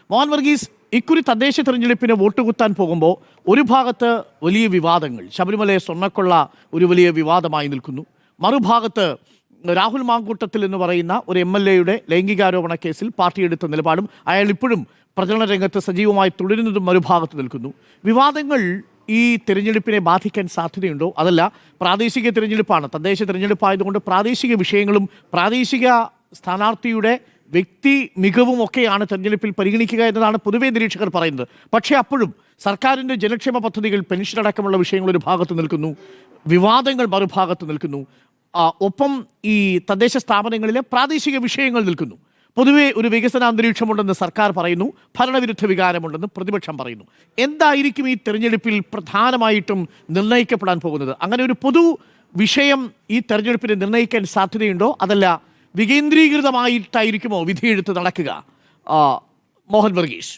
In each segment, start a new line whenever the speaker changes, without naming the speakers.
മോഹൻ വർഗീസ്, ഇക്കുറി തദ്ദേശ തെരഞ്ഞെടുപ്പിന് വോട്ട് കുത്താൻ പോകുമ്പോൾ ഒരു ഭാഗത്ത് വലിയ വിവാദങ്ങൾ, ശബരിമലയെ സ്വർണ്ണക്കൊള്ള ഒരു വലിയ വിവാദമായി നിൽക്കുന്നു. മറുഭാഗത്ത് രാഹുൽ മാങ്കൂട്ടത്തിൽ എന്ന് പറയുന്ന ഒരു MLA-യുടെ ലൈംഗികാരോപണ കേസിൽ പാർട്ടി എടുത്ത നിലപാടും അയാൾ ഇപ്പോഴും പ്രചരണ രംഗത്ത് സജീവമായി തുടരുന്നതും മറുഭാഗത്ത് നിൽക്കുന്നു. വിവാദങ്ങൾ ഈ തിരഞ്ഞെടുപ്പിനെ ബാധിക്കാൻ സാധ്യതയുണ്ടോ? അതല്ല, പ്രാദേശിക തിരഞ്ഞെടുപ്പാണ്, തദ്ദേശ തിരഞ്ഞെടുപ്പായതുകൊണ്ട് പ്രാദേശിക വിഷയങ്ങളും പ്രാദേശിക സ്ഥാനാർത്ഥിയുടെ വ്യക്തി മികവും ഒക്കെയാണ് തെരഞ്ഞെടുപ്പിൽ പരിഗണിക്കുക എന്നതാണ് പൊതുവേ നിരീക്ഷകർ പറയുന്നത്. പക്ഷേ അപ്പോഴും സർക്കാരിൻ്റെ ജനക്ഷേമ പദ്ധതികൾ, പെൻഷൻ അടക്കമുള്ള വിഷയങ്ങൾ ഒരു ഭാഗത്ത് നിൽക്കുന്നു, വിവാദങ്ങൾ മറുഭാഗത്ത് നിൽക്കുന്നു, ഒപ്പം ഈ തദ്ദേശ സ്ഥാപനങ്ങളിലെ പ്രാദേശിക വിഷയങ്ങൾ നിൽക്കുന്നു. പൊതുവെ ഒരു വികസന അന്തരീക്ഷമുണ്ടെന്ന് സർക്കാർ പറയുന്നു, ഭരണവിരുദ്ധ വികാരമുണ്ടെന്ന് പ്രതിപക്ഷം പറയുന്നു. എന്തായിരിക്കും ഈ തെരഞ്ഞെടുപ്പിൽ പ്രധാനമായിട്ടും നിർണ്ണയിക്കപ്പെടാൻ പോകുന്നത്? അങ്ങനെ ഒരു പൊതു വിഷയം ഈ തെരഞ്ഞെടുപ്പിനെ നിർണ്ണയിക്കാൻ സാധ്യതയുണ്ടോ? അതല്ല, വികേന്ദ്രീകൃതമായിട്ടായിരിക്കുമോ വിധിയെഴുത്ത് നടക്കുക? മോഹൻ വർഗീസ്.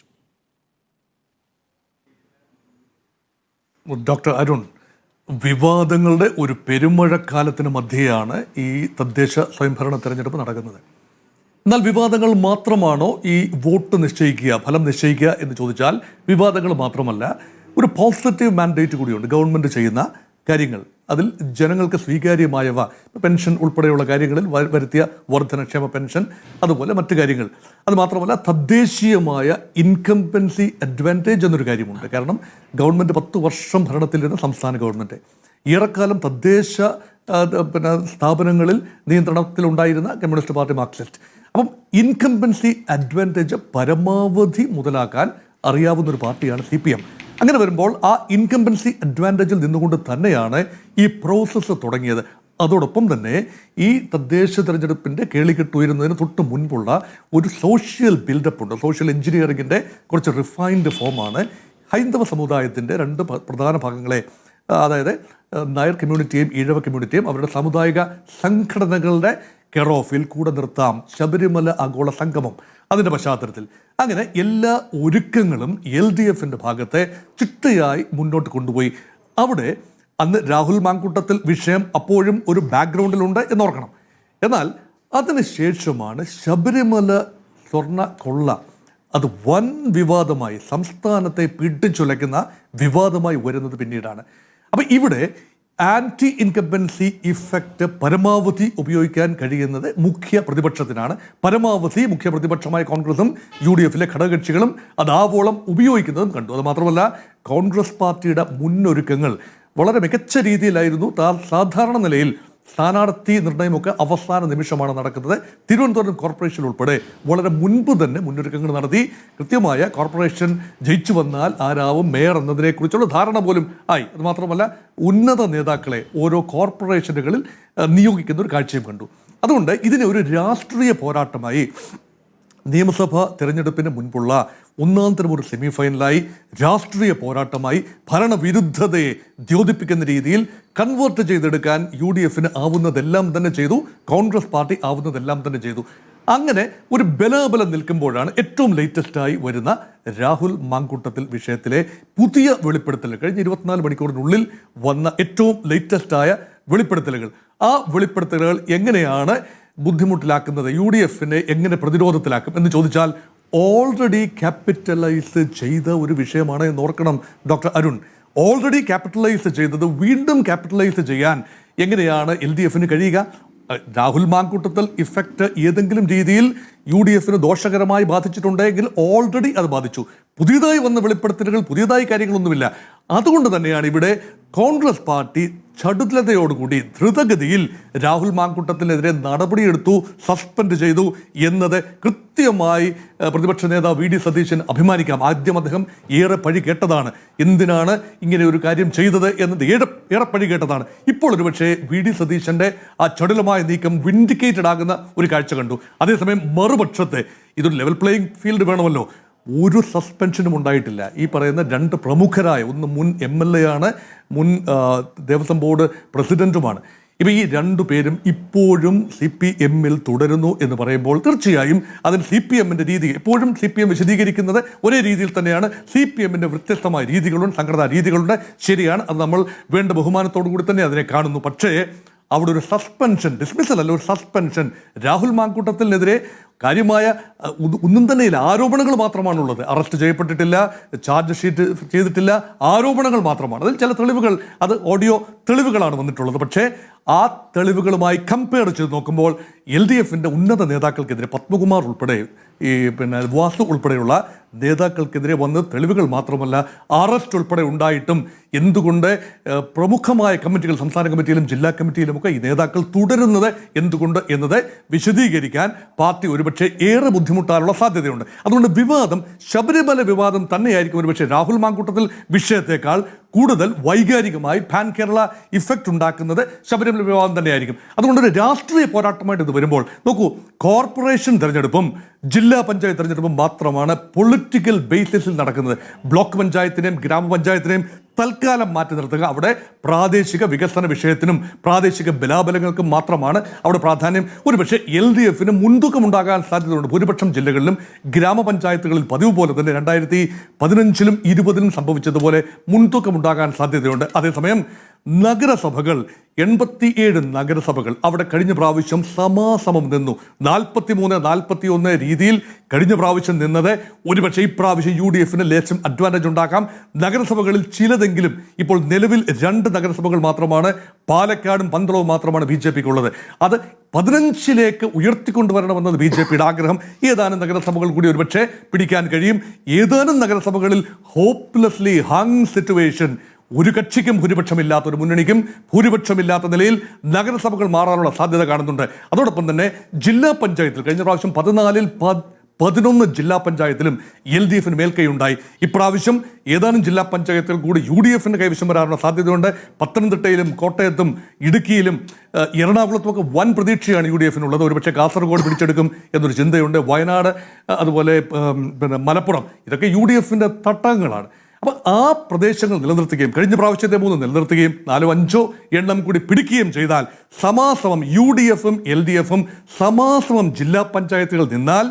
ഡോക്ടർ അരുൺ, വിവാദങ്ങളുടെ ഒരു പെരുമഴക്കാലത്തിന് മധ്യയാണ് ഈ തദ്ദേശ സ്വയംഭരണ തെരഞ്ഞെടുപ്പ് നടക്കുന്നത്. എന്നാൽ വിവാദങ്ങൾ മാത്രമാണോ ഈ വോട്ട് നിശ്ചയിക്കുക, ഫലം നിശ്ചയിക്കുക എന്ന് ചോദിച്ചാൽ വിവാദങ്ങൾ മാത്രമല്ല, ഒരു പോസിറ്റീവ് മാൻഡേറ്റ് കൂടിയുണ്ട്. ഗവൺമെൻറ് ചെയ്യുന്ന കാര്യങ്ങൾ, അതിൽ ജനങ്ങൾക്ക് സ്വീകാര്യമായവ, പെൻഷൻ ഉൾപ്പെടെയുള്ള കാര്യങ്ങളിൽ വരുത്തിയ വർധനക്ഷേമ പെൻഷൻ, അതുപോലെ മറ്റു കാര്യങ്ങൾ. അതുമാത്രമല്ല, തദ്ദേശീയമായ ഇൻകംപൻസി അഡ്വാൻറ്റേജ് എന്നൊരു കാര്യമുണ്ട്. കാരണം ഗവൺമെൻറ് 10 വർഷം ഭരണത്തിലിരുന്ന സംസ്ഥാന ഗവൺമെൻറ് ഏറെക്കാലം തദ്ദേശ സ്ഥാപനങ്ങളിൽ നിയന്ത്രണത്തിലുണ്ടായിരുന്ന കമ്മ്യൂണിസ്റ്റ് പാർട്ടി മാർക്സിസ്റ്റ്. അപ്പം ഇൻകംപൻസി അഡ്വാൻറ്റേജ് പരമാവധി മുതലാക്കാൻ അറിയാവുന്നൊരു പാർട്ടിയാണ് CPM. അങ്ങനെ വരുമ്പോൾ ആ ഇൻകംപൻസി അഡ്വാൻറ്റേജിൽ നിന്നുകൊണ്ട് തന്നെയാണ് ഈ പ്രോസസ്സ് തുടങ്ങിയത്. അതോടൊപ്പം തന്നെ ഈ തദ്ദേശ തെരഞ്ഞെടുപ്പിൻ്റെ കേളികെട്ടുയരുന്നതിന് തൊട്ട് മുൻപുള്ള ഒരു സോഷ്യൽ ബിൽഡപ്പ് ഉണ്ട്. സോഷ്യൽ എഞ്ചിനീയറിങ്ങിൻ്റെ കുറച്ച് റിഫൈൻഡ് ഫോമാണ്. ഹൈന്ദവ സമുദായത്തിൻ്റെ 2 പ്രധാന ഭാഗങ്ങളെ, അതായത് നായർ കമ്മ്യൂണിറ്റിയെയും ഈഴവ കമ്മ്യൂണിറ്റിയെയും അവരുടെ സാമുദായിക സംഘടനകളുടെ കെയർ ഓഫിൽ കൂടെ നിർത്താം. ശബരിമല ആഗോള സംഗമം അതിൻ്റെ പശ്ചാത്തലത്തിൽ അങ്ങനെ എല്ലാ ഒരുക്കങ്ങളും LDFിൻ്റെ ഭാഗത്തെ ചിട്ടയായി മുന്നോട്ട് കൊണ്ടുപോയി. അവിടെ അന്ന് രാഹുൽ മാങ്കൂട്ടത്തിൽ വിഷയം അപ്പോഴും ഒരു ബാക്ക്ഗ്രൗണ്ടിലുണ്ട് എന്നോർക്കണം. എന്നാൽ അതിനുശേഷമാണ് ശബരിമല സ്വർണ്ണ കൊള്ള അത് വൻ വിവാദമായി, സംസ്ഥാനത്തെ പിടിച്ചുലയ്ക്കുന്ന വിവാദമായി വരുന്നത് പിന്നീടാണ്. അപ്പം ഇവിടെ ആൻറ്റി ഇൻകംപൻസി ഇഫക്റ്റ് പരമാവധി ഉപയോഗിക്കാൻ കഴിയുന്നത് മുഖ്യ പ്രതിപക്ഷത്തിനാണ്. പരമാവധി മുഖ്യ പ്രതിപക്ഷമായ കോൺഗ്രസും UDFിലെ ഘടകകക്ഷികളും അതാവോളം ഉപയോഗിക്കുന്നതും കണ്ടു. അതുമാത്രമല്ല, കോൺഗ്രസ് പാർട്ടിയുടെ മുന്നൊരുക്കങ്ങൾ വളരെ മികച്ച രീതിയിലായിരുന്നു. സാധാരണ നിലയിൽ സ്ഥാനാർത്ഥി നിർണയമൊക്കെ അവസാന നിമിഷമാണ് നടക്കുന്നത്. തിരുവനന്തപുരം കോർപ്പറേഷൻ ഉൾപ്പെടെ വളരെ മുൻപ് തന്നെ മുന്നൊരുക്കങ്ങൾ നടത്തി. കൃത്യമായ കോർപ്പറേഷൻ ജയിച്ചു വന്നാൽ ആരാവും മേയർ എന്നതിനെക്കുറിച്ചുള്ള ധാരണ പോലും ആയി. അതുമാത്രമല്ല, ഉന്നത നേതാക്കളെ ഓരോ കോർപ്പറേഷനുകളിൽ നിയോഗിക്കുന്ന ഒരു കാഴ്ചയും കണ്ടു. അതുകൊണ്ട് ഇതിനെ ഒരു രാഷ്ട്രീയ പോരാട്ടമായി നിയമസഭാ തെരഞ്ഞെടുപ്പിന് മുൻപുള്ള ഒന്നാം തരം ഒരു സെമിഫൈനലായി, രാഷ്ട്രീയ പോരാട്ടമായി, ഭരണവിരുദ്ധതയെ ദ്യോതിപ്പിക്കുന്ന രീതിയിൽ കൺവേർട്ട് ചെയ്തെടുക്കാൻ UDFിന് ആവുന്നതെല്ലാം തന്നെ ചെയ്തു. കോൺഗ്രസ് പാർട്ടി ആവുന്നതെല്ലാം തന്നെ ചെയ്തു. അങ്ങനെ ഒരു ബലാബലം നിൽക്കുമ്പോഴാണ് ഏറ്റവും ലേറ്റസ്റ്റായി വരുന്ന രാഹുൽ മാങ്കൂട്ടത്തിൽ വിഷയത്തിലെ പുതിയ വെളിപ്പെടുത്തലുകൾ, കഴിഞ്ഞ 24 മണിക്കൂറിനുള്ളിൽ വന്ന ഏറ്റവും ലേറ്റസ്റ്റായ വെളിപ്പെടുത്തലുകൾ. ആ വെളിപ്പെടുത്തലുകൾ എങ്ങനെയാണ് ബുദ്ധിമുട്ടിലാക്കുന്നത്, UDFിനെ എങ്ങനെ പ്രതിരോധത്തിലാക്കും എന്ന് ചോദിച്ചാൽ ഓൾറെഡി ക്യാപിറ്റലൈസ് ചെയ്ത ഒരു വിഷയമാണ് എന്ന് ഓർക്കണം ഡോക്ടർ അരുൺ. ഓൾറെഡി ക്യാപിറ്റലൈസ് ചെയ്തത് വീണ്ടും ക്യാപിറ്റലൈസ് ചെയ്യാൻ എങ്ങനെയാണ് LDFിന് കഴിയുക? രാഹുൽ മാങ്കൂട്ടത്തിൽ ഇഫക്റ്റ് ഏതെങ്കിലും രീതിയിൽ UDFിന് ദോഷകരമായി ബാധിച്ചിട്ടുണ്ടെങ്കിൽ ഓൾറെഡി അത് ബാധിച്ചു. പുതിയതായി വന്ന വെളിപ്പെടുത്തലുകൾ, പുതിയതായി കാര്യങ്ങളൊന്നുമില്ല. അതുകൊണ്ട് തന്നെയാണ് ഇവിടെ കോൺഗ്രസ് പാർട്ടി ചടുലതയോടുകൂടി ധൃതഗതിയിൽ രാഹുൽ മാങ്കൂട്ടത്തിനെതിരെ നടപടിയെടുത്തു, സസ്പെൻഡ് ചെയ്തു എന്നത് കൃത്യമായി പ്രതിപക്ഷ നേതാവ് VD സതീശൻ അഭിമാനിക്കാം. ആദ്യം അദ്ദേഹം ഏറെ പഴി കേട്ടതാണ്, എന്തിനാണ് ഇങ്ങനെ ഒരു കാര്യം ചെയ്തത് എന്നത് ഏറെ പഴി കേട്ടതാണ്. ഇപ്പോൾ ഒരുപക്ഷെ VD സതീശൻ്റെ ആ ചടുലമായ നീക്കം വിൻഡിക്കേറ്റഡ് ആകുന്ന ഒരു കാഴ്ച കണ്ടു. അതേസമയം മറുപക്ഷത്തെ ഇതൊരു ലെവൽ പ്ലേയിങ് ഫീൽഡ് വേണമല്ലോ. ഒരു സസ്പെൻഷനും ഉണ്ടായിട്ടില്ല. ഈ പറയുന്ന 2 പ്രമുഖരായ, ഒന്ന് മുൻ MLA ആണ്, മുൻ ദേവസ്വം ബോർഡ് പ്രസിഡന്റുമാണ്. ഇപ്പം ഈ 2 പേരും ഇപ്പോഴും CPMൽ തുടരുന്നു എന്ന് പറയുമ്പോൾ തീർച്ചയായും അതിൽ CPMൻ്റെ രീതി, എപ്പോഴും CPM വിശദീകരിക്കുന്നത് ഒരേ രീതിയിൽ തന്നെയാണ്. CPMൻ്റെ വ്യത്യസ്തമായ രീതികളുണ്ട്, സംഘടനാ രീതികളുണ്ട്. ശരിയാണ്, അത് നമ്മൾ വേണ്ട ബഹുമാനത്തോടു കൂടി തന്നെ അതിനെ കാണുന്നു. പക്ഷേ അവിടെ ഒരു സസ്പെൻഷൻ, ഡിസ്മിസൽ അല്ല, ഒരു സസ്പെൻഷൻ രാഹുൽ മാങ്കൂട്ടത്തിനെതിരെ കാര്യമായ ഒന്നും തന്നെയില്ല. ആരോപണങ്ങൾ മാത്രമാണുള്ളത്. അറസ്റ്റ് ചെയ്യപ്പെട്ടിട്ടില്ല, ചാർജ് ഷീറ്റ് ചെയ്തിട്ടില്ല, ആരോപണങ്ങൾ മാത്രമാണ്. അതിൽ ചില തെളിവുകൾ, അത് ഓഡിയോ തെളിവുകളാണ് വന്നിട്ടുള്ളത്. പക്ഷേ ആ തെളിവുകളുമായി കമ്പയർ ചെയ്ത് നോക്കുമ്പോൾ LDFിൻ്റെ ഉന്നത നേതാക്കൾക്കെതിരെ, പത്മകുമാർ ഉൾപ്പെടെ, വാസു ഉൾപ്പെടെയുള്ള നേതാക്കൾക്കെതിരെ വന്ന തെളിവുകൾ മാത്രമല്ല, അറസ്റ്റ് ഉൾപ്പെടെ ഉണ്ടായിട്ടും എന്തുകൊണ്ട് പ്രമുഖമായ കമ്മിറ്റികൾ, സംസ്ഥാന കമ്മിറ്റിയിലും ജില്ലാ കമ്മിറ്റിയിലുമൊക്കെ ഈ നേതാക്കൾ തുടരുന്നത് എന്തുകൊണ്ട് എന്നത് വിശദീകരിക്കാൻ പാർട്ടി ഒരുപക്ഷെ ഏറെ ബുദ്ധിമുട്ടാനുള്ള സാധ്യതയുണ്ട്. അതുകൊണ്ട് വിവാദം ശബരിമല വിവാദം തന്നെയായിരിക്കും ഒരുപക്ഷെ രാഹുൽ മാങ്കൂട്ടത്തിൽ വിഷയത്തെക്കാൾ കൂടുതൽ വൈകാരികമായി പാൻ കേരള ഇഫക്റ്റ് ഉണ്ടാക്കുന്നത് ശബരിമല വിവാദം തന്നെയായിരിക്കും. അതുകൊണ്ട് ഒരു രാഷ്ട്രീയ പോരാട്ടമായിട്ട് ഇത് വരുമ്പോൾ നോക്കൂ, കോർപ്പറേഷൻ തെരഞ്ഞെടുപ്പും ജില്ലാ പഞ്ചായത്ത് തെരഞ്ഞെടുപ്പും മാത്രമാണ് പൊളിറ്റിക്കൽ ബേസിസിൽ നടക്കുന്നത്. ബ്ലോക്ക് പഞ്ചായത്തിനെയും ഗ്രാമപഞ്ചായത്തിനെയും തൽക്കാലം മാറ്റി നിർത്തുക. അവിടെ പ്രാദേശിക വികസന വിഷയത്തിനും പ്രാദേശിക ബലാബലങ്ങൾക്കും മാത്രമാണ് അവിടെ പ്രാധാന്യം. ഒരുപക്ഷെ LDFിന് മുൻതൂക്കമുണ്ടാകാൻ സാധ്യതയുണ്ട്. ഭൂരിപക്ഷം ജില്ലകളിലും ഗ്രാമപഞ്ചായത്തുകളിൽ പതിവ് പോലെ തന്നെ 2015-ലും 20-ലും സംഭവിച്ചതുപോലെ മുൻതൂക്കമുണ്ടാകാൻ സാധ്യതയുണ്ട്. അതേസമയം നഗരസഭകൾ, 87 നഗരസഭകൾ അവിടെ കഴിഞ്ഞ പ്രാവശ്യം സമാസമം നിന്നു. 43-41 രീതിയിൽ കഴിഞ്ഞ പ്രാവശ്യം നിന്നത് ഒരുപക്ഷെ ഇപ്രാവശ്യം UDFിന് ലേശം അഡ്വാൻറ്റേജ് ഉണ്ടാക്കാം. നഗരസഭകളിൽ ചിലതെങ്കിലും, ഇപ്പോൾ നിലവിൽ 2 നഗരസഭകൾ മാത്രമാണ്, പാലക്കാടും പന്തളവും മാത്രമാണ് BJPക്ക് ഉള്ളത്. അത് 15-ലേക്ക് ഉയർത്തിക്കൊണ്ടുവരണമെന്നത് BJPയുടെ ആഗ്രഹം. ഏതാനും നഗരസഭകൾ കൂടി ഒരുപക്ഷെ പിടിക്കാൻ കഴിയും. ഏതാനും നഗരസഭകളിൽ ഹോപ്പ്ലെസ്ലി ഹങ് സിറ്റുവേഷൻ, ഒരു കക്ഷിക്കും ഭൂരിപക്ഷമില്ലാത്ത, ഒരു മുന്നണിക്കും ഭൂരിപക്ഷമില്ലാത്ത നിലയിൽ നഗരസഭകൾ മാറാനുള്ള സാധ്യത കാണുന്നുണ്ട്. അതോടൊപ്പം തന്നെ ജില്ലാ പഞ്ചായത്തിൽ കഴിഞ്ഞ പ്രാവശ്യം 14-ൽ 11 ജില്ലാ പഞ്ചായത്തിലും LDFിന് മേൽക്കൈയുണ്ടായി. ഇപ്രാവശ്യം ഏതാനും ജില്ലാ പഞ്ചായത്തുകൾ കൂടി UDFിന് കൈവശം വരാനുള്ള സാധ്യതയുണ്ട്. പത്തനംതിട്ടയിലും കോട്ടയത്തും ഇടുക്കിയിലും എറണാകുളത്തുമൊക്കെ വൻ പ്രതീക്ഷയാണ് UDFിനുള്ളത്. ഒരുപക്ഷെ കാസർഗോഡ് പിടിച്ചെടുക്കും എന്നൊരു ചിന്തയുണ്ട്. വയനാട്, അതുപോലെ മലപ്പുറം, ഇതൊക്കെ UDFിൻ്റെ തട്ടകങ്ങളാണ്. അപ്പോൾ ആ പ്രദേശങ്ങൾ നിലനിർത്തുകയും കഴിഞ്ഞ പ്രാവശ്യത്തെ 3 നിലനിർത്തുകയും 4-5 എണ്ണം കൂടി പിടിക്കുകയും ചെയ്താൽ സമാസമം UDFും LDFും സമാസമം ജില്ലാ പഞ്ചായത്തുകൾ നിന്നാൽ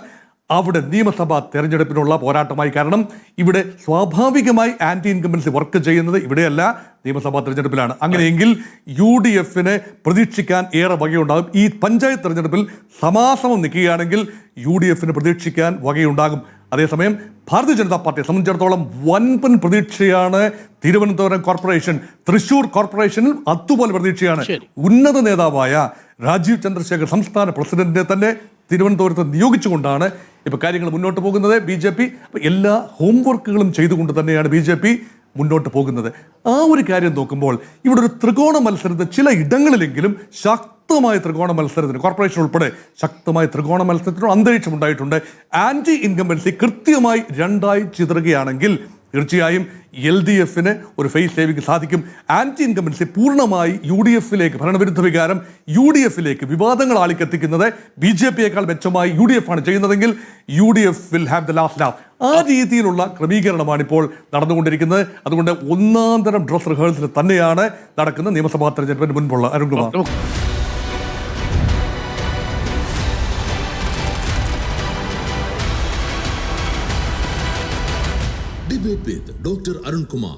അവിടെ നിയമസഭാ തെരഞ്ഞെടുപ്പിനുള്ള പോരാട്ടമായി. കാരണം ഇവിടെ സ്വാഭാവികമായി ആന്റി ഇൻകംബൻസി വർക്ക് ചെയ്യുന്നത് ഇവിടെയല്ല, നിയമസഭാ തെരഞ്ഞെടുപ്പിലാണ്. അങ്ങനെയെങ്കിൽ UDFിന് പ്രതീക്ഷിക്കാൻ ഏറെ വകയുണ്ടാകും. ഈ പഞ്ചായത്ത് തെരഞ്ഞെടുപ്പിൽ സമാസമം നിൽക്കുകയാണെങ്കിൽ UDFിന് പ്രതീക്ഷിക്കാൻ വകയുണ്ടാകും. അതേസമയം ഭാരതീയ ജനതാ പാർട്ടിയെ സംബന്ധിച്ചിടത്തോളം വൻപൻ പ്രതീക്ഷയാണ് തിരുവനന്തപുരം കോർപ്പറേഷൻ. തൃശൂർ കോർപ്പറേഷനിൽ അതുപോലെ പ്രതീക്ഷയാണ്. ഉന്നത നേതാവായ രാജീവ് ചന്ദ്രശേഖർ, സംസ്ഥാന പ്രസിഡന്റിനെ തന്നെ തിരുവനന്തപുരത്ത് നിയോഗിച്ചുകൊണ്ടാണ് ഇപ്പോൾ കാര്യങ്ങൾ മുന്നോട്ട് പോകുന്നത്. BJP എല്ലാ ഹോംവർക്കുകളും ചെയ്തുകൊണ്ട് തന്നെയാണ് BJP മുന്നോട്ട് പോകുന്നത്. ആ ഒരു കാര്യം നോക്കുമ്പോൾ ഇവിടെ ഒരു ത്രികോണ മത്സരത്തിൽ ചില ഇടങ്ങളിലെങ്കിലും ശക്തമായ ത്രികോണ മത്സരത്തിന്, കോർപ്പറേഷൻ ഉൾപ്പെടെ ശക്തമായ ത്രികോണ മത്സരത്തിനുള്ള അന്തരീക്ഷം ഉണ്ടായിട്ടുണ്ട്. ആന്റി ഇൻകംബൻസി കൃത്യമായി 2ആയി ചിതറുകയാണെങ്കിൽ തീർച്ചയായും LDFിന് ഒരു ഫേസ് സേവിങ് സാധിക്കും. ആന്റി ഇൻകംബൻസി പൂർണ്ണമായി UDFിലേക്ക്, ഭരണവിരുദ്ധ വികാരം UDFിലേക്ക്, വിവാദങ്ങൾ ആളിക്കെത്തിക്കുന്നത് BJPയേക്കാൾ മെച്ചമായി UDF ആണ് ചെയ്യുന്നതെങ്കിൽ UDF will have the last laugh. ആ രീതിയിലുള്ള ക്രമീകരണമാണ് ഇപ്പോൾ നടന്നുകൊണ്ടിരിക്കുന്നത്. അതുകൊണ്ട് ഒന്നാം തരം ഡ്രസ് റിഹേഴ്സൽ തന്നെയാണ് നടക്കുന്നത് നിയമസഭാ തെരഞ്ഞെടുപ്പിന് മുൻപുള്ള. Arunkumar.
Debate with Dr. Arun Kumar.